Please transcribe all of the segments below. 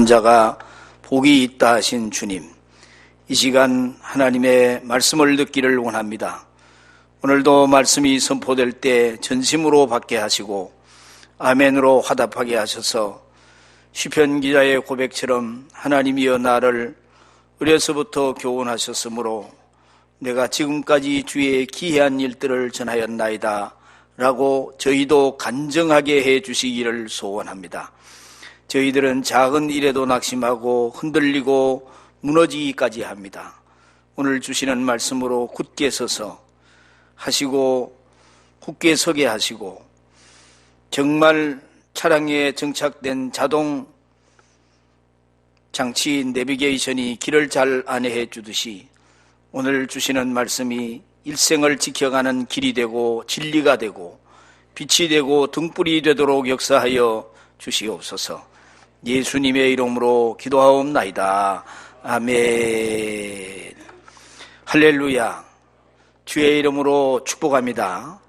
자가 복이 있다 하신 주님, 이 시간 하나님의 말씀을 듣기를 원합니다. 오늘도 말씀이 선포될 때 전심으로 받게 하시고 아멘으로 화답하게 하셔서 시편 기자의 고백처럼 하나님이여 나를 어려서부터 교훈하셨으므로 내가 지금까지 주의 기이한 일들을 전하였나이다 라고 저희도 간증하게 해 주시기를 소원합니다. 저희들은 작은 일에도 낙심하고 흔들리고 무너지기까지 합니다. 오늘 주시는 말씀으로 굳게 서서 하시고 굳게 서게 하시고 정말 차량에 정착된 자동 장치 내비게이션이 길을 잘 안내해 주듯이 오늘 주시는 말씀이 일생을 지켜가는 길이 되고 진리가 되고 빛이 되고 등불이 되도록 역사하여 주시옵소서. 예수님의 이름으로 기도하옵나이다. 아멘. 할렐루야. 주의 이름으로 축복합니다.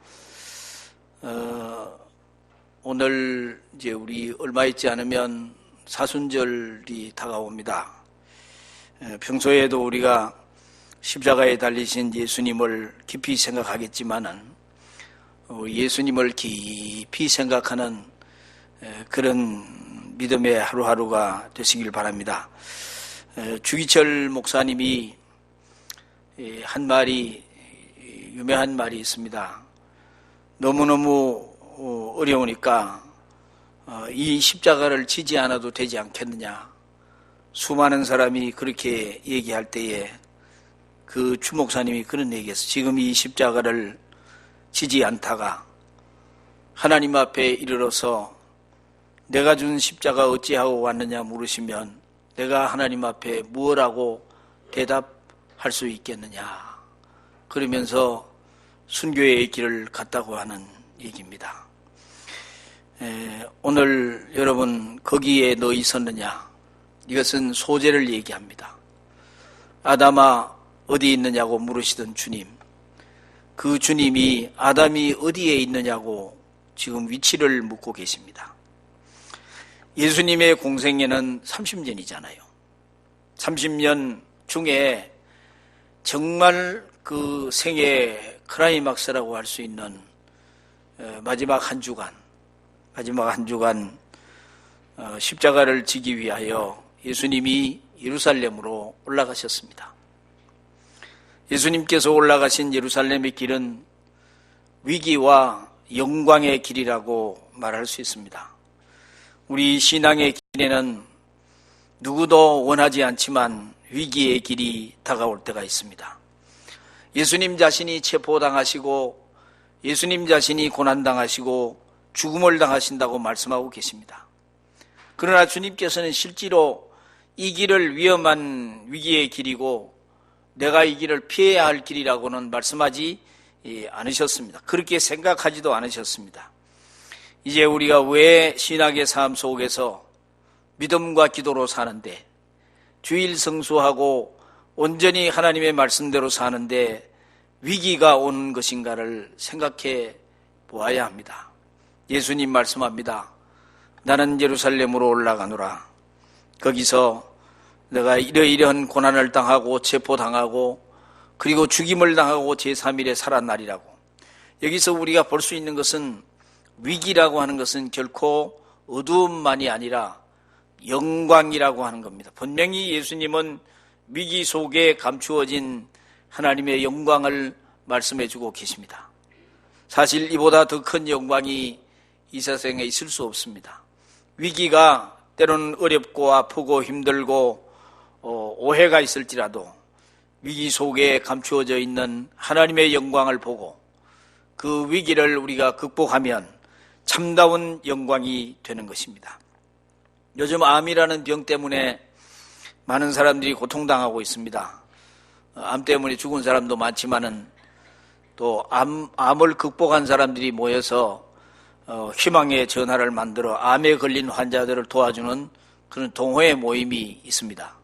오늘 이제 우리 얼마 있지 않으면 사순절이 다가옵니다. 평소에도 우리가 십자가에 달리신 예수님을 깊이 생각하겠지만은 예수님을 깊이 생각하는 그런 믿음의 하루하루가 되시길 바랍니다. 주기철 목사님이 한 말이 유명한 말이 있습니다. 너무너무 어려우니까 이 십자가를 지지 않아도 되지 않겠느냐. 수많은 사람이 그렇게 얘기할 때에 그 주 목사님이 그런 얘기했어요. 지금 이 십자가를 지지 않다가 하나님 앞에 이르러서 내가 준 십자가 어찌하고 왔느냐 물으시면 내가 하나님 앞에 무엇라고 대답할 수 있겠느냐. 그러면서 순교의 길을 갔다고 하는 얘기입니다. 오늘 여러분 거기에 너 있었느냐. 이것은 소재를 얘기합니다. 아담아 어디 있느냐고 물으시던 주님, 그 주님이 아담이 어디에 있느냐고 지금 위치를 묻고 계십니다. 예수님의 공생애는 30년이잖아요. 30년 중에 정말 그 생애 클라이막스라고 할 수 있는 마지막 한 주간 십자가를 지기 위하여 예수님이 예루살렘으로 올라가셨습니다. 예수님께서 올라가신 예루살렘의 길은 위기와 영광의 길이라고 말할 수 있습니다. 우리 신앙의 길에는 누구도 원하지 않지만 위기의 길이 다가올 때가 있습니다. 예수님 자신이 체포당하시고 예수님 자신이 고난당하시고 죽음을 당하신다고 말씀하고 계십니다. 그러나 주님께서는 실제로 이 길을 위험한 위기의 길이고 내가 이 길을 피해야 할 길이라고는 말씀하지 않으셨습니다. 그렇게 생각하지도 않으셨습니다. 이제 우리가 왜 신학의 삶 속에서 믿음과 기도로 사는데 주일 성수하고 온전히 하나님의 말씀대로 사는데 위기가 오는 것인가를 생각해 보아야 합니다. 예수님 말씀합니다. 나는 예루살렘으로 올라가노라. 거기서 내가 이러이러한 고난을 당하고 체포당하고 그리고 죽임을 당하고 제3일에 살아나리라고. 여기서 우리가 볼 수 있는 것은 위기라고 하는 것은 결코 어두움만이 아니라 영광이라고 하는 겁니다. 분명히 예수님은 위기 속에 감추어진 하나님의 영광을 말씀해 주고 계십니다. 사실 이보다 더 큰 영광이 이 세상에 있을 수 없습니다. 위기가 때로는 어렵고 아프고 힘들고 오해가 있을지라도 위기 속에 감추어져 있는 하나님의 영광을 보고 그 위기를 우리가 극복하면 참다운 영광이 되는 것입니다. 요즘 암이라는 병 때문에 많은 사람들이 고통당하고 있습니다. 암 때문에 죽은 사람도 많지만은 또 암을 극복한 사람들이 모여서 희망의 전화를 만들어 암에 걸린 환자들을 도와주는 그런 동호회 모임이 있습니다.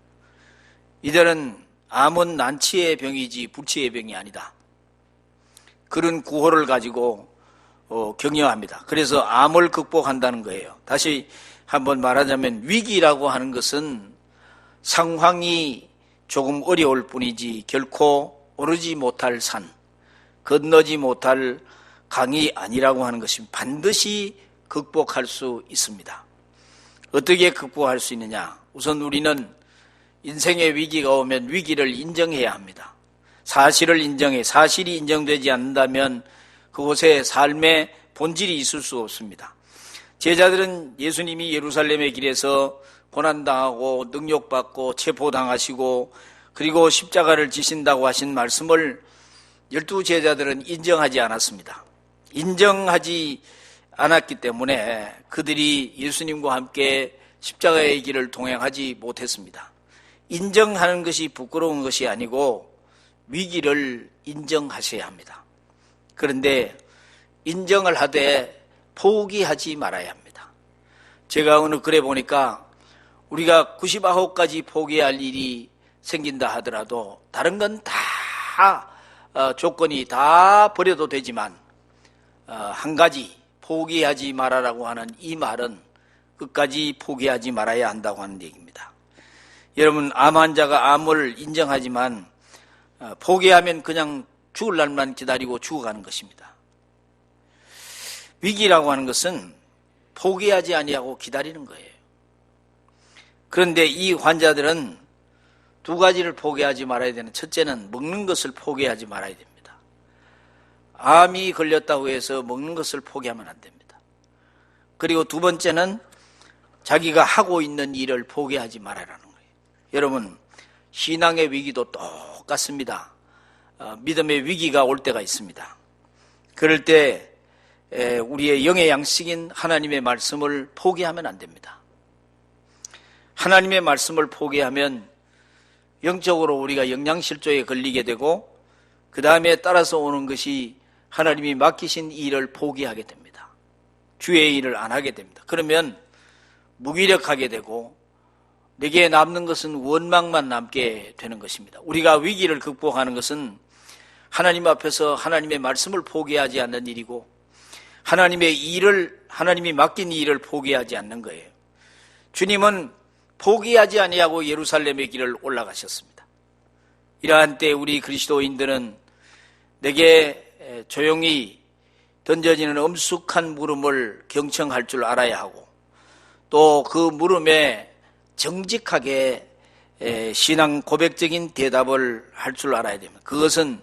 이들은 암은 난치의 병이지 불치의 병이 아니다. 그런 구호를 가지고 격려합니다. 그래서 암을 극복한다는 거예요. 다시 한번 말하자면 위기라고 하는 것은 상황이 조금 어려울 뿐이지 결코 오르지 못할 산, 건너지 못할 강이 아니라고 하는 것이 반드시 극복할 수 있습니다. 어떻게 극복할 수 있느냐? 우선 우리는 인생의 위기가 오면 위기를 인정해야 합니다. 사실을 인정해 사실이 인정되지 않는다면 그곳에 삶의 본질이 있을 수 없습니다. 제자들은 예수님이 예루살렘의 길에서 고난당하고 능욕받고 체포당하시고 그리고 십자가를 지신다고 하신 말씀을 12제자들은 인정하지 않았습니다. 인정하지 않았기 때문에 그들이 예수님과 함께 십자가의 길을 동행하지 못했습니다. 인정하는 것이 부끄러운 것이 아니고 위기를 인정하셔야 합니다. 그런데 인정을 하되 포기하지 말아야 합니다. 제가 어느 글에 보니까 우리가 99가지 포기할 일이 생긴다 하더라도 다른 건 다 조건이 다 버려도 되지만 한 가지 포기하지 말아라고 하는 이 말은 끝까지 포기하지 말아야 한다고 하는 얘기입니다. 여러분, 암 환자가 암을 인정하지만 포기하면 그냥 죽을 날만 기다리고 죽어가는 것입니다. 위기라고 하는 것은 포기하지 아니하고 기다리는 거예요. 그런데 이 환자들은 두 가지를 포기하지 말아야 되는, 첫째는 먹는 것을 포기하지 말아야 됩니다. 암이 걸렸다고 해서 먹는 것을 포기하면 안 됩니다. 그리고 두 번째는 자기가 하고 있는 일을 포기하지 말아라는 거예요. 여러분, 신앙의 위기도 똑같습니다. 믿음의 위기가 올 때가 있습니다. 그럴 때 우리의 영의 양식인 하나님의 말씀을 포기하면 안 됩니다. 하나님의 말씀을 포기하면 영적으로 우리가 영양실조에 걸리게 되고 그 다음에 따라서 오는 것이 하나님이 맡기신 일을 포기하게 됩니다. 주의 일을 안 하게 됩니다. 그러면 무기력하게 되고 내게 남는 것은 원망만 남게 되는 것입니다. 우리가 위기를 극복하는 것은 하나님 앞에서 하나님의 말씀을 포기하지 않는 일이고 하나님이 맡긴 일을 포기하지 않는 거예요. 주님은 포기하지 아니하고 예루살렘의 길을 올라가셨습니다. 이러한 때 우리 그리스도인들은 내게 조용히 던져지는 엄숙한 물음을 경청할 줄 알아야 하고 또 그 물음에 정직하게 신앙 고백적인 대답을 할 줄 알아야 됩니다. 그것은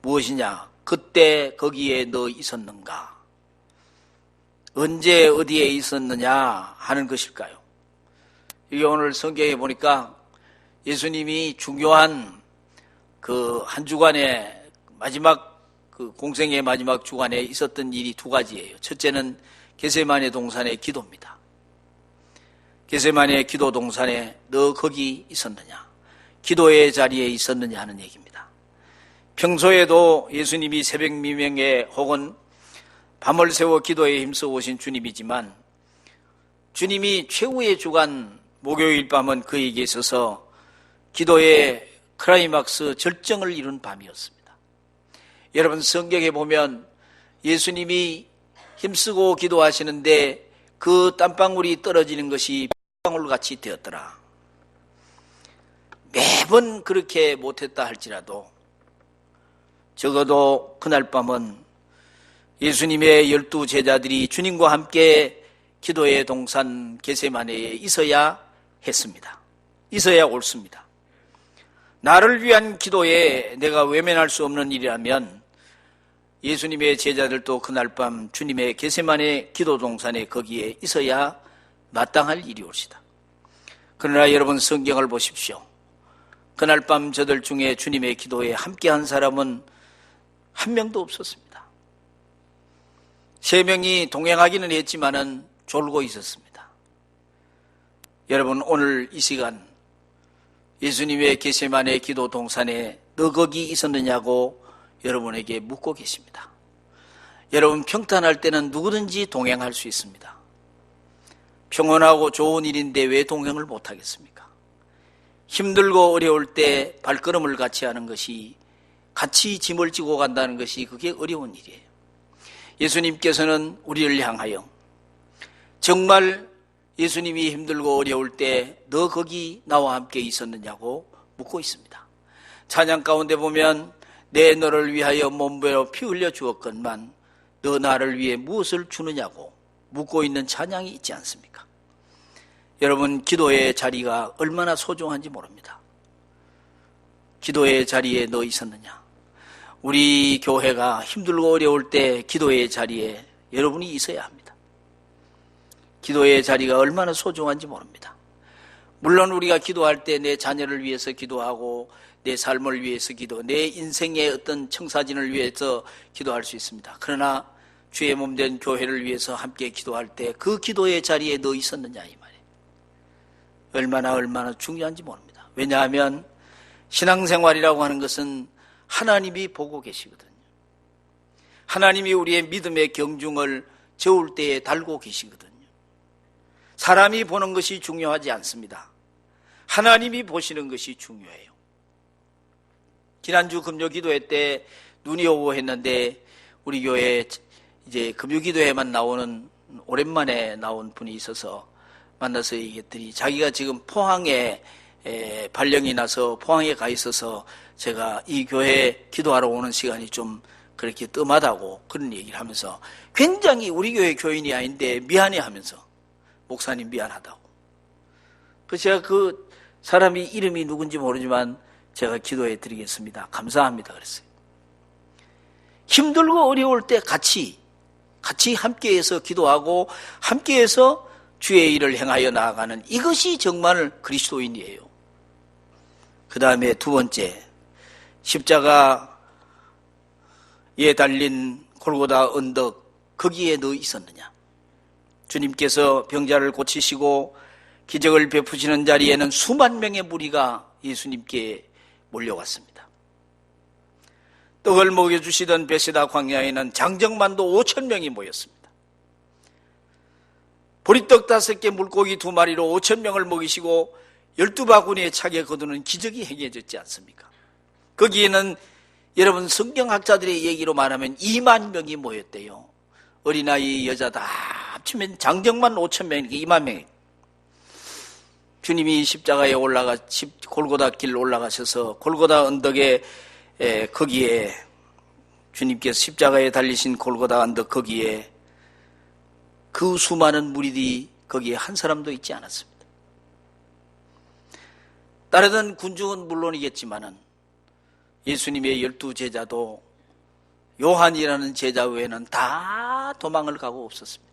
무엇이냐? 그때 거기에 너 있었는가? 언제 어디에 있었느냐 하는 것일까요? 이게 오늘 성경에 보니까 예수님이 중요한 그 한 주간의 마지막 그 공생의 마지막 주간에 있었던 일이 두 가지예요. 첫째는 겟세마네 동산의 기도입니다. 겟세마네 기도 동산에 너 거기 있었느냐? 기도의 자리에 있었느냐 하는 얘기입니다. 평소에도 예수님이 새벽 미명에 혹은 밤을 새워 기도에 힘써 오신 주님이지만 주님이 최후의 주간 목요일 밤은 그에게 있어서 기도의 클라이막스 절정을 이룬 밤이었습니다. 여러분, 성경에 보면 예수님이 힘쓰고 기도하시는데 그 땀방울이 떨어지는 것이 땀방울같이 되었더라. 매번 그렇게 못했다 할지라도 적어도 그날 밤은 예수님의 12제자들이 주님과 함께 기도의 동산 겟세마네에 있어야 했습니다. 있어야 옳습니다. 나를 위한 기도에 내가 외면할 수 없는 일이라면 예수님의 제자들도 그날 밤 주님의 겟세마네 기도 동산에 거기에 있어야 마땅할 일이올시다. 그러나 여러분, 성경을 보십시오. 그날 밤 저들 중에 주님의 기도에 함께한 사람은 한 명도 없었습니다. 3명이 동행하기는 했지만은 졸고 있었습니다. 여러분, 오늘 이 시간 예수님의 겟세마네 기도 동산에 너 거기 있었느냐고 여러분에게 묻고 계십니다. 여러분, 평탄할 때는 누구든지 동행할 수 있습니다. 평온하고 좋은 일인데 왜 동행을 못하겠습니까? 힘들고 어려울 때 발걸음을 같이 하는 것이, 같이 짐을 지고 간다는 것이 그게 어려운 일이에요. 예수님께서는 우리를 향하여 정말 예수님이 힘들고 어려울 때 너 거기 나와 함께 있었느냐고 묻고 있습니다. 찬양 가운데 보면 내 너를 위하여 몸베어 피 흘려 주었건만 너 나를 위해 무엇을 주느냐고 묻고 있는 찬양이 있지 않습니까? 여러분, 기도의 자리가 얼마나 소중한지 모릅니다. 기도의 자리에 너 있었느냐? 우리 교회가 힘들고 어려울 때 기도의 자리에 여러분이 있어야 합니다. 기도의 자리가 얼마나 소중한지 모릅니다. 물론 우리가 기도할 때 내 자녀를 위해서 기도하고 내 삶을 위해서 내 인생의 어떤 청사진을 위해서 기도할 수 있습니다. 그러나 주의 몸된 교회를 위해서 함께 기도할 때 그 기도의 자리에 너 있었느냐 이 말이에요. 얼마나 중요한지 모릅니다. 왜냐하면 신앙생활이라고 하는 것은 하나님이 보고 계시거든요. 하나님이 우리의 믿음의 경중을 저울 때에 달고 계시거든요. 사람이 보는 것이 중요하지 않습니다. 하나님이 보시는 것이 중요해요. 지난주 금요기도회 때 눈이 오고 했는데 우리 교회에 이제 금요기도회만 나오는 오랜만에 나온 분이 있어서 만나서 얘기했더니 자기가 지금 포항에 발령이 나서 포항에 가 있어서 제가 이 교회에 기도하러 오는 시간이 좀 그렇게 뜸하다고 그런 얘기를 하면서 굉장히 우리 교회 교인이 아닌데 미안해 하면서 목사님 미안하다고. 그래서 제가 그 사람이 이름이 누군지 모르지만 제가 기도해 드리겠습니다. 감사합니다. 그랬어요. 힘들고 어려울 때 같이 함께해서 기도하고 함께해서 주의 일을 행하여 나아가는 이것이 정말 그리스도인이에요. 그 다음에 두 번째, 십자가에 달린 골고다 언덕 거기에 너 있었느냐? 주님께서 병자를 고치시고 기적을 베푸시는 자리에는 수만 명의 무리가 예수님께 몰려왔습니다. 떡을 먹여주시던 베세다 광야에는 장정만도 5,000명이 모였습니다. 보리떡 5개 물고기 2마리로 5,000명을 먹이시고 12바구니에 차게 거두는 기적이 행해졌지 않습니까? 거기에는 여러분 성경학자들의 얘기로 말하면 2만 명이 모였대요. 어린아이 여자 다 합치면 장정만 5,000명이니까 2만 명이. 주님이 십자가에 골고다 길 올라가셔서 골고다 언덕에 거기에 주님께서 십자가에 달리신 골고다 언덕 거기에 그 수많은 무리들이 거기에 한 사람도 있지 않았습니다. 따르던 군중은 물론이겠지만은 예수님의 12제자도 요한이라는 제자 외에는 다 도망을 가고 없었습니다.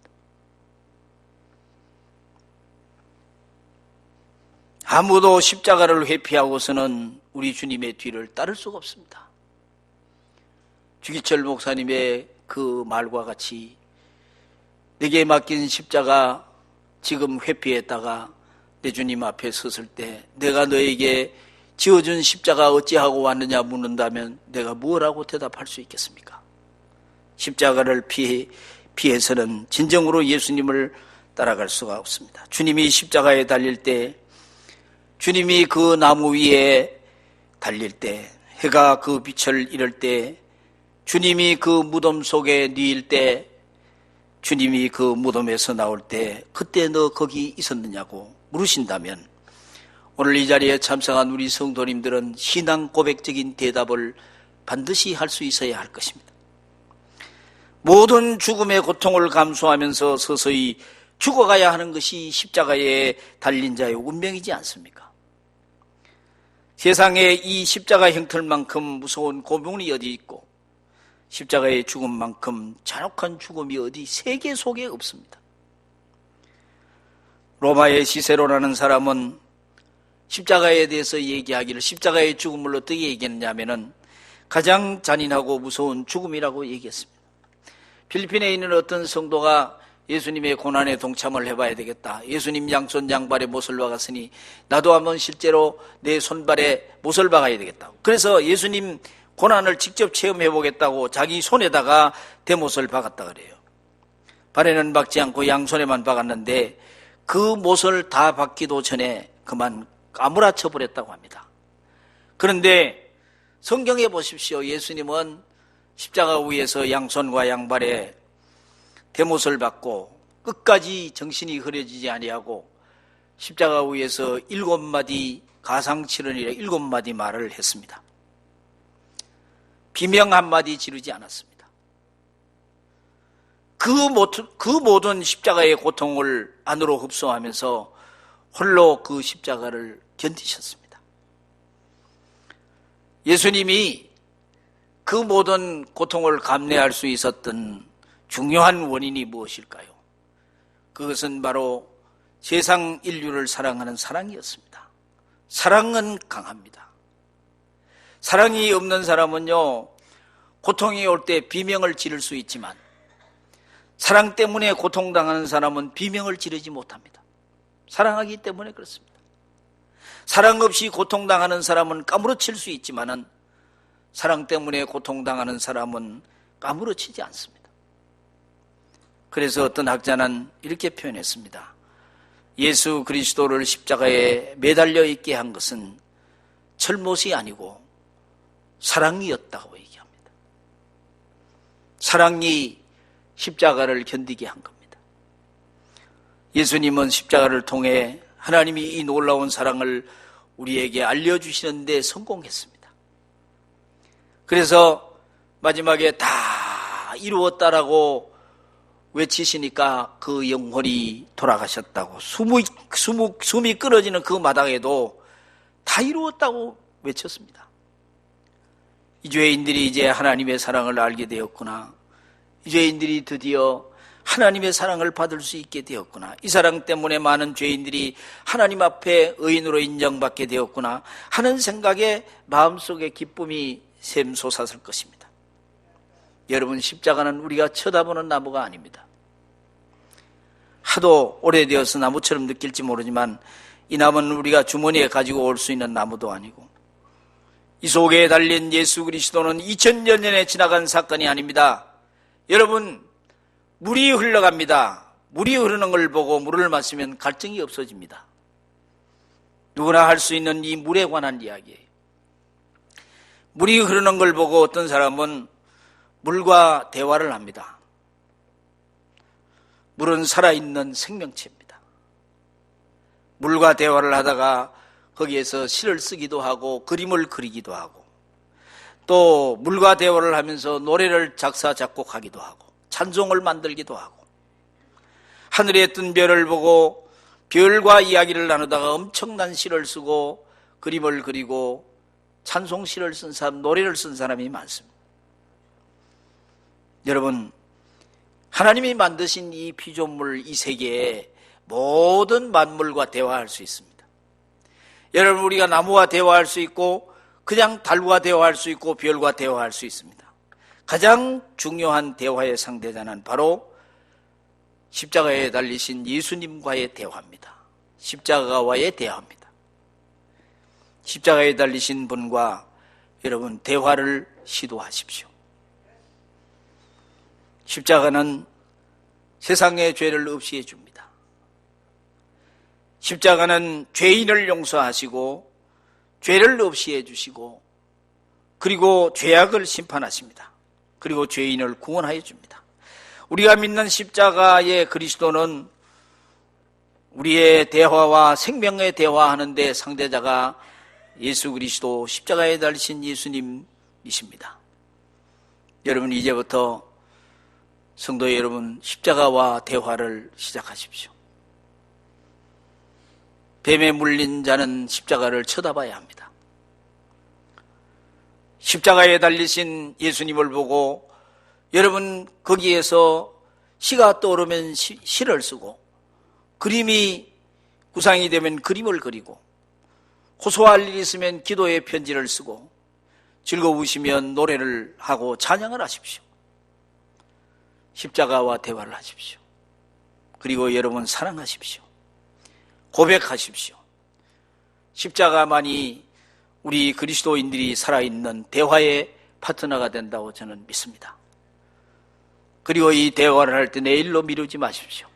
아무도 십자가를 회피하고서는 우리 주님의 뒤를 따를 수가 없습니다. 주기철 목사님의 그 말과 같이 내게 맡긴 십자가 지금 회피했다가 내 주님 앞에 섰을 때 내가 너에게 지어준 십자가 어찌하고 왔느냐 묻는다면 내가 뭐라고 대답할 수 있겠습니까? 십자가를 피해서는 진정으로 예수님을 따라갈 수가 없습니다. 주님이 십자가에 달릴 때, 주님이 그 나무 위에 달릴 때, 해가 그 빛을 잃을 때, 주님이 그 무덤 속에 누일 때, 주님이 그 무덤에서 나올 때 그때 너 거기 있었느냐고 물으신다면 오늘 이 자리에 참석한 우리 성도님들은 신앙 고백적인 대답을 반드시 할 수 있어야 할 것입니다. 모든 죽음의 고통을 감수하면서 서서히 죽어가야 하는 것이 십자가에 달린 자의 운명이지 않습니까? 세상에 이 십자가 형틀만큼 무서운 고문이 어디 있고 십자가의 죽음만큼 잔혹한 죽음이 어디 세계 속에 없습니다. 로마의 시세로라는 사람은 십자가에 대해서 얘기하기를 십자가의 죽음을 어떻게 얘기했냐면은 가장 잔인하고 무서운 죽음이라고 얘기했습니다. 필리핀에 있는 어떤 성도가 예수님의 고난에 동참을 해봐야 되겠다. 예수님 양손 양발에 못을 박았으니 나도 한번 실제로 내 손발에 못을 박아야 되겠다. 그래서 예수님 고난을 직접 체험해보겠다고 자기 손에다가 대못을 박았다 그래요. 발에는 박지 않고 양손에만 박았는데 그 못을 다 박기도 전에 그만 까무라쳐 버렸다고 합니다. 그런데 성경에 보십시오. 예수님은 십자가 위에서 양손과 양발에 대못을 받고 끝까지 정신이 흐려지지 아니하고 십자가 위에서 7마디 가상칠언이라 7마디 말을 했습니다. 비명 한마디 지르지 않았습니다. 그 모든 십자가의 고통을 안으로 흡수하면서 홀로 그 십자가를 견디셨습니다. 예수님이 그 모든 고통을 감내할 수 있었던 중요한 원인이 무엇일까요? 그것은 바로 세상 인류를 사랑하는 사랑이었습니다. 사랑은 강합니다. 사랑이 없는 사람은요, 고통이 올 때 비명을 지를 수 있지만 사랑 때문에 고통당하는 사람은 비명을 지르지 못합니다. 사랑하기 때문에 그렇습니다. 사랑 없이 고통당하는 사람은 까무러칠 수 있지만은 사랑 때문에 고통당하는 사람은 까무러치지 않습니다. 그래서 어떤 학자는 이렇게 표현했습니다. 예수 그리스도를 십자가에 매달려 있게 한 것은 철못이 아니고 사랑이었다고 얘기합니다. 사랑이 십자가를 견디게 한 겁니다. 예수님은 십자가를 통해 하나님이 이 놀라운 사랑을 우리에게 알려주시는 데 성공했습니다. 그래서 마지막에 다 이루었다라고 외치시니까 그 영혼이 돌아가셨다고 숨이 끊어지는 그 마당에도 다 이루었다고 외쳤습니다. 이 죄인들이 이제 하나님의 사랑을 알게 되었구나. 이 죄인들이 드디어 하나님의 사랑을 받을 수 있게 되었구나. 이 사랑 때문에 많은 죄인들이 하나님 앞에 의인으로 인정받게 되었구나 하는 생각에 마음속에 기쁨이 샘솟았을 것입니다. 여러분, 십자가는 우리가 쳐다보는 나무가 아닙니다. 하도 오래되어서 나무처럼 느낄지 모르지만 이 나무는 우리가 주머니에 가지고 올 수 있는 나무도 아니고 이 속에 달린 예수 그리스도는 2000여 년에 지나간 사건이 아닙니다. 여러분, 물이 흘러갑니다. 물이 흐르는 걸 보고 물을 마시면 갈증이 없어집니다. 누구나 할 수 있는 이 물에 관한 이야기예요. 물이 흐르는 걸 보고 어떤 사람은 물과 대화를 합니다. 물은 살아있는 생명체입니다. 물과 대화를 하다가 거기에서 시를 쓰기도 하고 그림을 그리기도 하고 또 물과 대화를 하면서 노래를 작사 작곡하기도 하고 찬송을 만들기도 하고 하늘에 뜬 별을 보고 별과 이야기를 나누다가 엄청난 시를 쓰고 그림을 그리고 찬송시를 쓴 사람, 노래를 쓴 사람이 많습니다. 여러분, 하나님이 만드신 이 피조물, 이 세계에 모든 만물과 대화할 수 있습니다. 여러분, 우리가 나무와 대화할 수 있고 그냥 달과 대화할 수 있고 별과 대화할 수 있습니다. 가장 중요한 대화의 상대자는 바로 십자가에 달리신 예수님과의 대화입니다. 십자가와의 대화입니다. 십자가에 달리신 분과 여러분 대화를 시도하십시오. 십자가는 세상의 죄를 없이 해줍니다. 십자가는 죄인을 용서하시고 죄를 없이 해주시고 그리고 죄악을 심판하십니다. 그리고 죄인을 구원하여 줍니다. 우리가 믿는 십자가의 그리스도는 우리의 대화와 생명의 대화하는데 상대자가 예수 그리스도 십자가에 달리신 예수님이십니다. 여러분, 이제부터 성도 여러분, 십자가와 대화를 시작하십시오. 뱀에 물린 자는 십자가를 쳐다봐야 합니다. 십자가에 달리신 예수님을 보고 여러분 거기에서 시가 떠오르면 시를 쓰고 그림이 구상이 되면 그림을 그리고 호소할 일이 있으면 기도의 편지를 쓰고 즐거우시면 노래를 하고 찬양을 하십시오. 십자가와 대화를 하십시오. 그리고 여러분 사랑하십시오. 고백하십시오. 십자가만이 우리 그리스도인들이 살아있는 대화의 파트너가 된다고 저는 믿습니다. 그리고 이 대화를 할 때 내일로 미루지 마십시오.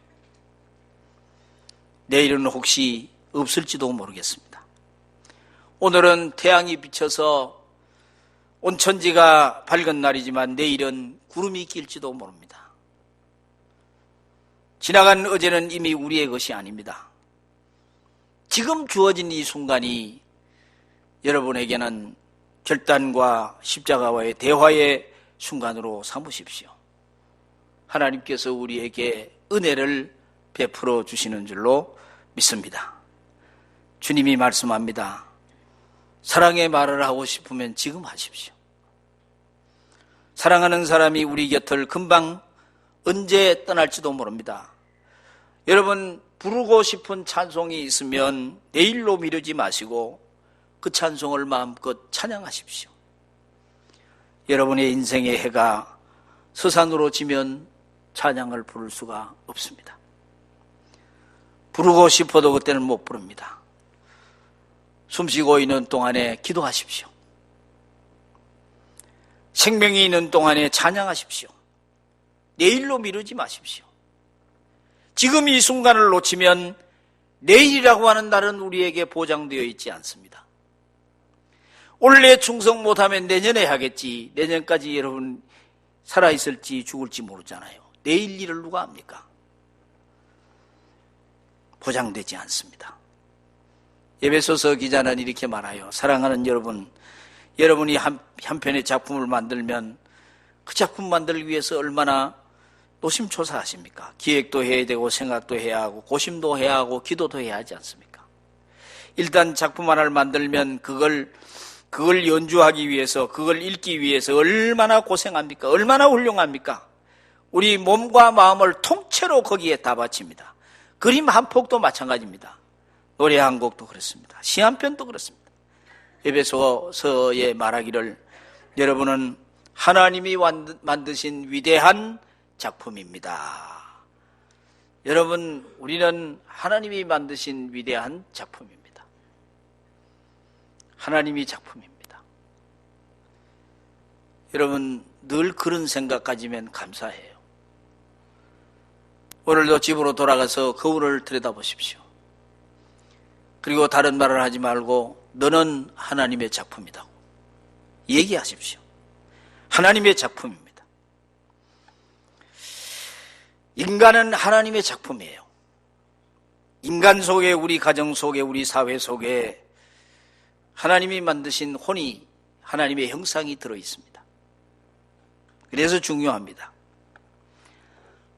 내일은 혹시 없을지도 모르겠습니다. 오늘은 태양이 비쳐서 온 천지가 밝은 날이지만 내일은 구름이 낄지도 모릅니다. 지나간 어제는 이미 우리의 것이 아닙니다. 지금 주어진 이 순간이 여러분에게는 결단과 십자가와의 대화의 순간으로 삼으십시오. 하나님께서 우리에게 은혜를 베풀어 주시는 줄로 믿습니다. 주님이 말씀합니다. 사랑의 말을 하고 싶으면 지금 하십시오. 사랑하는 사람이 우리 곁을 금방 언제 떠날지도 모릅니다. 여러분, 부르고 싶은 찬송이 있으면 내일로 미루지 마시고 그 찬송을 마음껏 찬양하십시오. 여러분의 인생의 해가 서산으로 지면 찬양을 부를 수가 없습니다. 부르고 싶어도 그때는 못 부릅니다. 숨쉬고 있는 동안에 기도하십시오. 생명이 있는 동안에 찬양하십시오. 내일로 미루지 마십시오. 지금 이 순간을 놓치면 내일이라고 하는 날은 우리에게 보장되어 있지 않습니다. 올해 충성 못하면 내년에 하겠지. 내년까지 여러분 살아있을지 죽을지 모르잖아요. 내일 일을 누가 합니까? 보장되지 않습니다. 에베소서 기자는 이렇게 말해요. 사랑하는 여러분, 여러분이 한 편의 작품을 만들면 그 작품 만들기 위해서 얼마나 노심초사하십니까? 기획도 해야 되고 생각도 해야 하고 고심도 해야 하고 기도도 해야 하지 않습니까? 일단 작품 하나를 만들면 그걸 연주하기 위해서, 그걸 읽기 위해서 얼마나 고생합니까? 얼마나 훌륭합니까? 우리 몸과 마음을 통째로 거기에 다 바칩니다. 그림 한 폭도 마찬가지입니다. 노래 한 곡도 그렇습니다. 시 한 편도 그렇습니다. 에베소서에 말하기를 여러분은 하나님이 만드신 위대한 작품입니다. 여러분, 우리는 하나님이 만드신 위대한 작품입니다. 하나님이 작품입니다. 여러분, 늘 그런 생각 가지면 감사해요. 오늘도 집으로 돌아가서 거울을 들여다보십시오. 그리고 다른 말을 하지 말고 너는 하나님의 작품이다 얘기하십시오. 하나님의 작품입니다. 인간은 하나님의 작품이에요. 인간 속에, 우리 가정 속에, 우리 사회 속에 하나님이 만드신 혼이, 하나님의 형상이 들어있습니다. 그래서 중요합니다.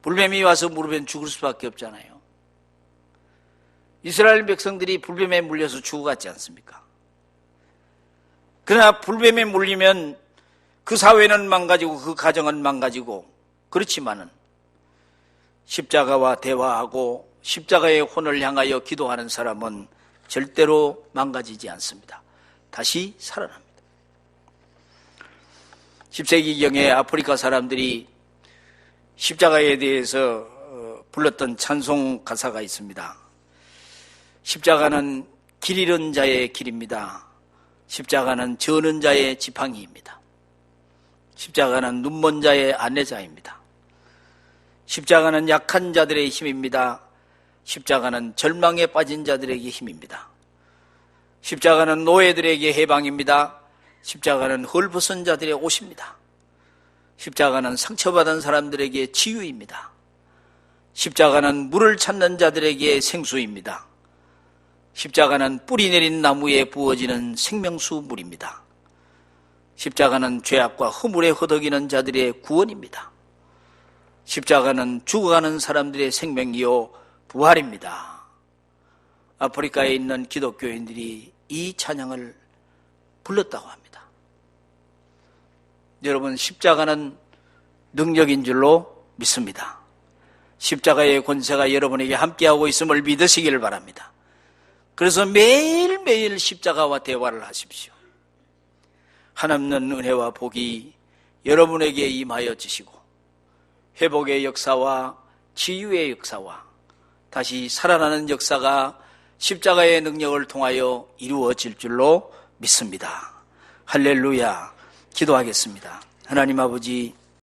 불뱀이 와서 물으면 죽을 수밖에 없잖아요. 이스라엘 백성들이 불뱀에 물려서 죽어갔지 않습니까? 그러나 불뱀에 물리면 그 사회는 망가지고 그 가정은 망가지고, 그렇지만은 십자가와 대화하고 십자가의 혼을 향하여 기도하는 사람은 절대로 망가지지 않습니다. 다시 살아납니다. 10세기경에 아프리카 사람들이 십자가에 대해서 불렀던 찬송 가사가 있습니다. 십자가는 길 잃은 자의 길입니다. 십자가는 저는 자의 지팡이입니다. 십자가는 눈먼 자의 안내자입니다. 십자가는 약한 자들의 힘입니다. 십자가는 절망에 빠진 자들에게 힘입니다. 십자가는 노예들에게 해방입니다. 십자가는 헐벗은 자들의 옷입니다. 십자가는 상처받은 사람들에게 치유입니다. 십자가는 물을 찾는 자들에게 생수입니다. 십자가는 뿌리 내린 나무에 부어지는 생명수 물입니다. 십자가는 죄악과 허물에 허덕이는 자들의 구원입니다. 십자가는 죽어가는 사람들의 생명이요 부활입니다. 아프리카에 있는 기독교인들이 이 찬양을 불렀다고 합니다. 여러분, 십자가는 능력인 줄로 믿습니다. 십자가의 권세가 여러분에게 함께하고 있음을 믿으시기를 바랍니다. 그래서 매일매일 십자가와 대화를 하십시오. 한없는 은혜와 복이 여러분에게 임하여 주시고 회복의 역사와 치유의 역사와 다시 살아나는 역사가 십자가의 능력을 통하여 이루어질 줄로 믿습니다. 할렐루야. 기도하겠습니다. 하나님 아버지,